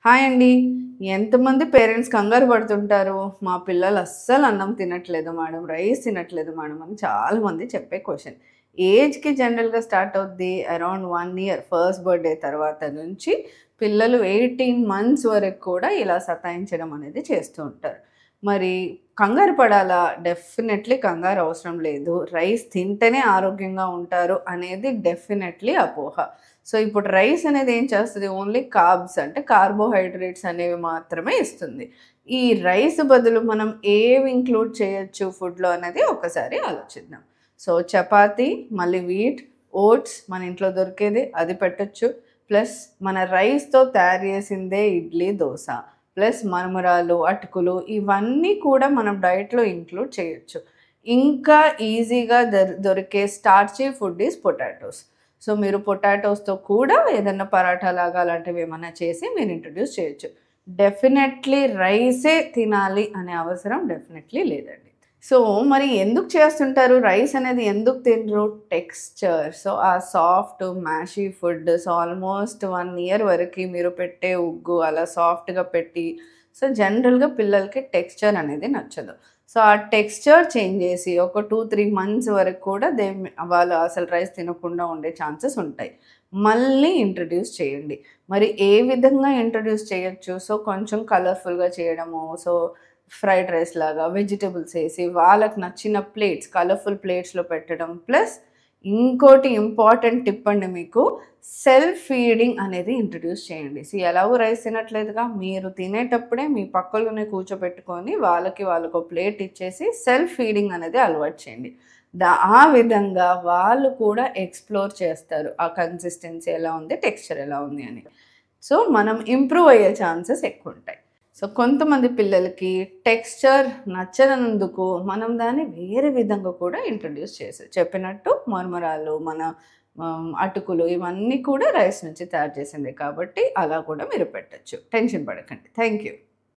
Hi అండి. ఎంతమంది parents కంగారు పడుతుంటారు. మా పిల్లలు అస్సలు అన్నం తినట్లేదు మేడం, రైస్ తినట్లేదు మేడం అని చాలామంది చెప్పే క్వెషన్. ఏజ్‌కి జనరల్‌గా స్టార్ట్ అవుద్ది. అరౌండ్ 1 ఇయర్ ఫస్ట్ బర్త్‌డే తర్వాత నుంచి పిల్లలు 18 మంత్స్ వరకు కూడా ఇలా సతాయించడం అనేది చేస్తూ ఉంటారు. మరి కంగారు పడాలా? డెఫినెట్‌లీ కంగారు అవసరం లేదు. రైస్ తింటేనే ఆరోగ్యంగా ఉంటారు అనేది డెఫినెట్‌లీ అపోహ. సో, ఇప్పుడు రైస్ అనేది ఏం చేస్తది? ఓన్లీ కార్బ్స్ అంటే కార్బోహైడ్రేట్స్ అనేవి మాత్రమే ఇస్తుంది. ఈ రైస్ బదులు మనం ఏవి ఇంక్లూడ్ చేయొచ్చు ఫుడ్‌లో అనేది ఒకసారి ఆలోచిద్దాం. సో, చపాతీ, మళ్ళీ వీట్, ఓట్స్ మన ఇంట్లో దొరికేదే అది పెట్టొచ్చు. ప్లస్ మన రైస్‌తో తయారు చేసిందే ఇడ్లీ, దోస. ప్లస్ మరమరాలు, అటుకులు ఇవన్నీ కూడా మనం డైట్‌లో ఇంక్లూడ్ చేయొచ్చు. ఇంకా ఈజీగా దొరికే starchy food is potatoes. So, మీరు పొటాటోస్‌తో కూడా ఏదన్నా పరాఠా లాగా అలాంటివి ఏమన్నా చేసి మీరు ఇంట్రొడ్యూస్ చేయొచ్చు. డెఫినెట్‌లీ రైసే తినాలి అనే అవసరం డెఫినెట్‌లీ లేదండి. సో, మరి ఎందుకు చేస్తుంటారు? రైస్ అనేది ఎందుకు తినరు? టెక్స్చర్. సో, ఆ soft mashy food. So, almost 1 year వరకి మీరు పెట్టే ఉగ్గు అలా సాఫ్ట్‌గా పెట్టి సో, జనరల్‌గా పిల్లలకి టెక్స్చర్ అనేది నచ్చదు. సో, ఆ టెక్స్చర్ చేంజ్ చేసి ఒక 2, 3 మంత్స్ వరకు కూడా వాళ్ళు అసలు రైస్ తినకుండా ఉండే ఛాన్సెస్ ఉంటాయి. మళ్ళీ ఇంట్రొడ్యూస్ చేయండి. మరి ఏ విధంగా ఇంట్రొడ్యూస్ చేయొచ్చు? సో, కొంచెం కలర్‌ఫుల్‌గా చేయడము. సో, ఫ్రైడ్ రైస్ లాగా వెజిటబుల్స్ ఏసి వాళ్ళకి నచ్చిన ప్లేట్స్ కలర్‌ఫుల్ ప్లేట్స్‌లో పెట్టడం. ప్లస్ ఇంకోటి ఇంపార్టెంట్ టిప్ అండి మీకు. సెల్ఫ్ ఫీడింగ్ అనేది ఇంట్రొడ్యూస్ చేయండి. ఎలాగో రైస్ తినట్లేదుగా, మీరు తినేటప్పుడే మీ పక్కలోనే కూర్చోబెట్టుకొని వాళ్ళకో ప్లేట్ ఇచ్చేసి సెల్ఫ్ ఫీడింగ్ అనేది అలవాటు చేయండి. ఆ విధంగా వాళ్ళు కూడా ఎక్స్‌ప్లోర్ చేస్తారు. ఆ కన్సిస్టెన్సీ ఎలా ఉంది, టెక్స్చర్ ఎలా ఉంది అని. సో, మనం ఇంప్రూవ్ అయ్యే ఛాన్సెస్ ఎక్కువుంటాయి. సో, కొంతమంది పిల్లలకి టెక్స్చర్ నచ్చనందుకు మనం దాన్ని వేరే విధంగా కూడా ఇంట్రొడ్యూస్ చెప్పినట్టు మరమరాలు, మన అటుకులు ఇవన్నీ కూడా రైస్ నుంచి తయారు చేసిందే కాబట్టి అలా కూడా మీరు పెట్టొచ్చు. టెన్షన్ పడకండి. Thank you.